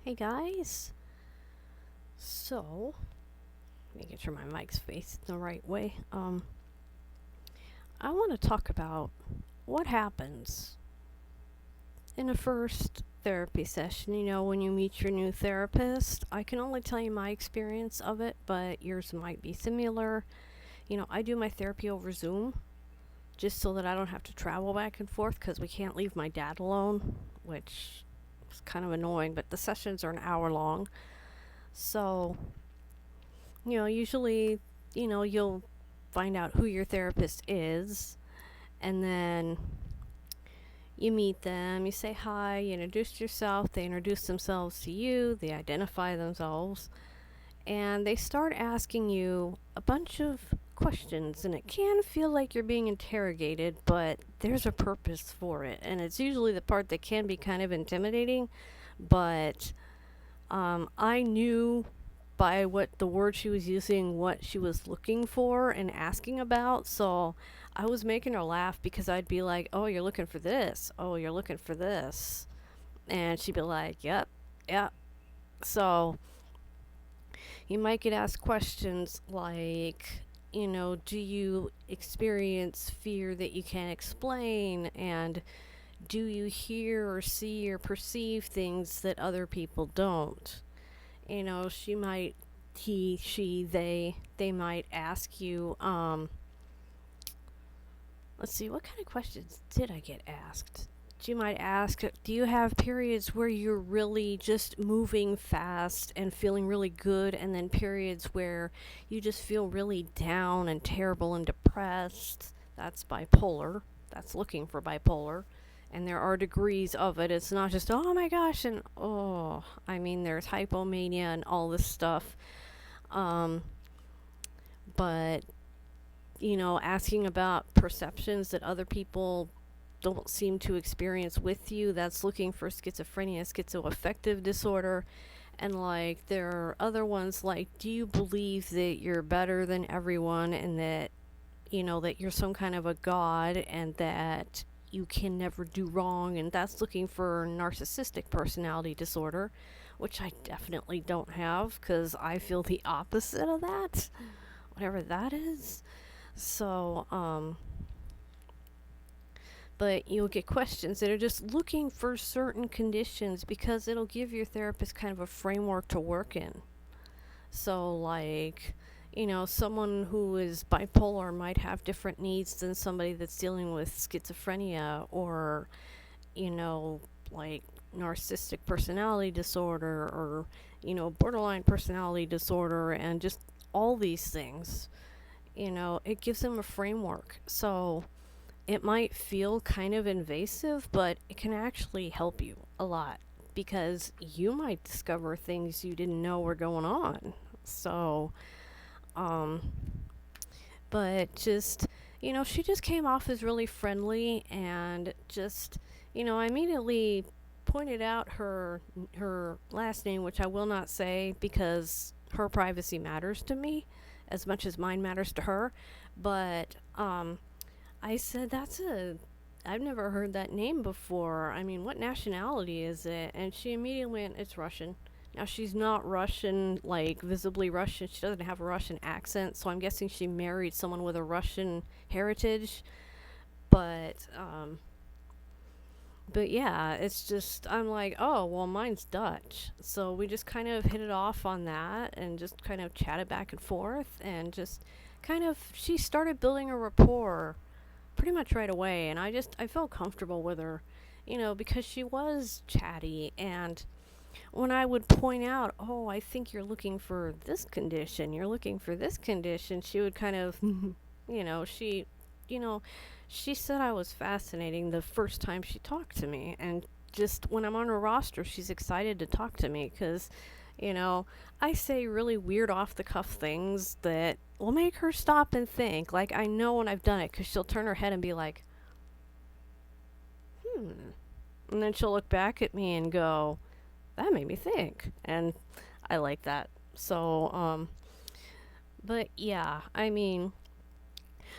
Hey guys. So, making sure my mic's faced the right way. I want to talk about what happens in a first therapy session. When you meet your new therapist, I can only tell you my experience of it, but yours might be similar. I do my therapy over Zoom just so that I don't have to travel back and forth because we can't leave my dad alone, which is kind of annoying, but the sessions are an hour long. So, usually, you'll find out who your therapist is, and then you meet them, you say hi, you introduce yourself, they introduce themselves to you, they identify themselves, and they start asking you a bunch of questions, and it can feel like you're being interrogated, but there's a purpose for it, and it's usually the part that can be kind of intimidating, but I knew by what the word she was using, what she was looking for and asking about. So I was making her laugh because I'd be like, "Oh, you're looking for this. Oh, you're looking for this," and she'd be like, "Yep, yep." So you might get asked questions like, do you experience fear that you can't explain? And do you hear or see or perceive things that other people don't? She might, he, she, they might ask you, let's see, what kind of questions did I get asked? She might ask, do you have periods where you're really just moving fast and feeling really good, and then periods where you just feel really down and terrible and depressed? That's bipolar. That's looking for bipolar. And there are degrees of it. It's not just, oh my gosh, and oh, there's hypomania and all this stuff. Um, but, asking about perceptions that other people don't seem to experience with you, that's looking for schizophrenia, schizoaffective disorder. And like, there are other ones like, do you believe that you're better than everyone and that, that you're some kind of a god and that you can never do wrong? And that's looking for narcissistic personality disorder, which I definitely don't have because I feel the opposite of that, whatever that is. So, but you'll get questions that are just looking for certain conditions because it'll give your therapist kind of a framework to work in. So, like, someone who is bipolar might have different needs than somebody that's dealing with schizophrenia or, like narcissistic personality disorder or, borderline personality disorder and just all these things. It gives them a framework. So, it might feel kind of invasive, but it can actually help you a lot because you might discover things you didn't know were going on. So, um, but just, she just came off as really friendly and just, I immediately pointed out her last name, which I will not say because her privacy matters to me as much as mine matters to her. But I said, I've never heard that name before. What nationality is it? And she immediately went, it's Russian. Now, she's not Russian, like visibly Russian. She doesn't have a Russian accent, so I'm guessing she married someone with a Russian heritage. But, um, but yeah, it's just, I'm like, oh, well, mine's Dutch. So we just kind of hit it off on that and just kind of chatted back and forth and just kind of, she started building a rapport pretty much right away, and I felt comfortable with her, because she was chatty. And when I would point out, oh, I think you're looking for this condition, she would kind of, you know, she, you know, she said I was fascinating the first time she talked to me, and just when I'm on her roster, she's excited to talk to me because, I say really weird off the cuff things that will make her stop and think. Like, I know when I've done it because she'll turn her head and be like, hmm. And then she'll look back at me and go, that made me think. And I like that. So, but yeah,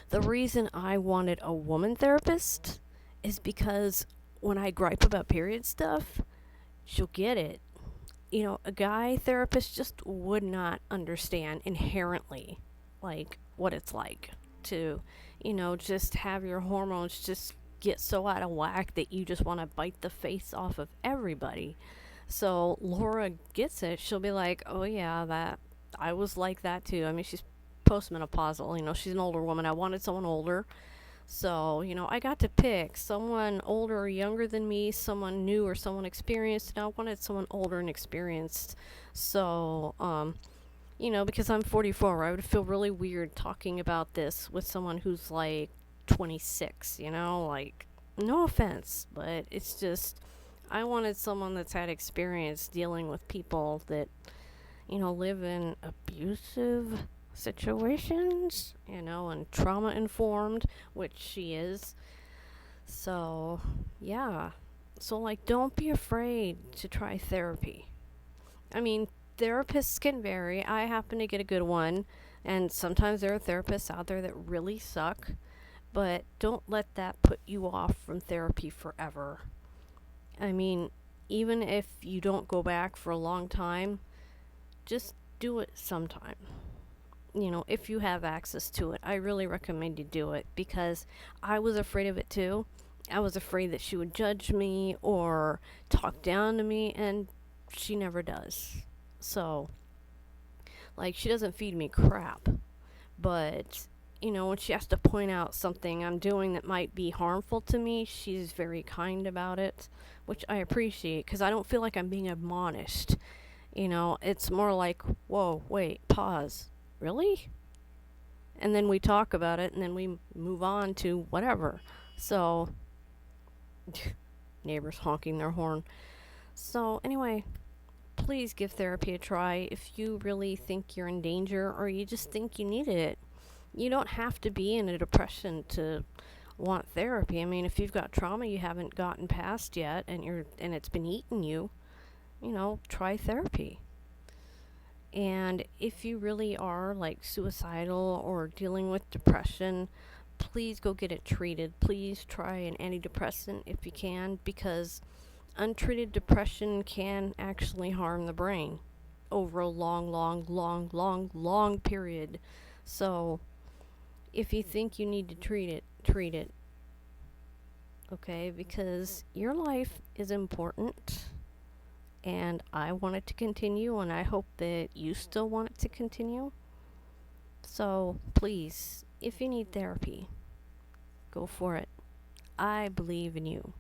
the reason I wanted a woman therapist is because when I gripe about period stuff, she'll get it. a guy therapist just would not understand inherently, like, what it's like to, just have your hormones just get so out of whack that you just want to bite the face off of everybody. So Laura gets it. She'll be like, "Oh yeah, that I was like that too." I mean, she's postmenopausal. She's an older woman. I wanted someone older, so I got to pick someone older or younger than me, someone new or someone experienced. And I wanted someone older and experienced. So, because I'm 44, I would feel really weird talking about this with someone who's like 26. Like, no offense, but it's just I wanted someone that's had experience dealing with people that, live in abusive situations, and trauma informed, which she is. So, yeah. So, like, don't be afraid to try therapy. I mean, therapists can vary. I happen to get a good one, and sometimes there are therapists out there that really suck, but don't let that put you off from therapy forever. I mean, even if you don't go back for a long time, just do it sometime. If you have access to it, I really recommend you do it because I was afraid of it too. I was afraid that she would judge me or talk down to me, and she never does. So, like, she doesn't feed me crap, but when she has to point out something I'm doing that might be harmful to me, she's very kind about it, which I appreciate because I don't feel like I'm being admonished. It's more like, whoa, wait, pause. Really? And then we talk about it and then we move on to whatever. So, neighbors honking their horn. So, anyway, please give therapy a try if you really think you're in danger or you just think you need it. You don't have to be in a depression to want therapy. I mean, if you've got trauma you haven't gotten past yet and it's been eating you, try therapy. And if you really are like suicidal or dealing with depression, please go get it treated. Please try an antidepressant if you can, because untreated depression can actually harm the brain over a long, long, long, long, long period. So if you think you need to treat it, treat it. Okay? Because your life is important and I want it to continue, and I hope that you still want it to continue. So please, if you need therapy, go for it. I believe in you.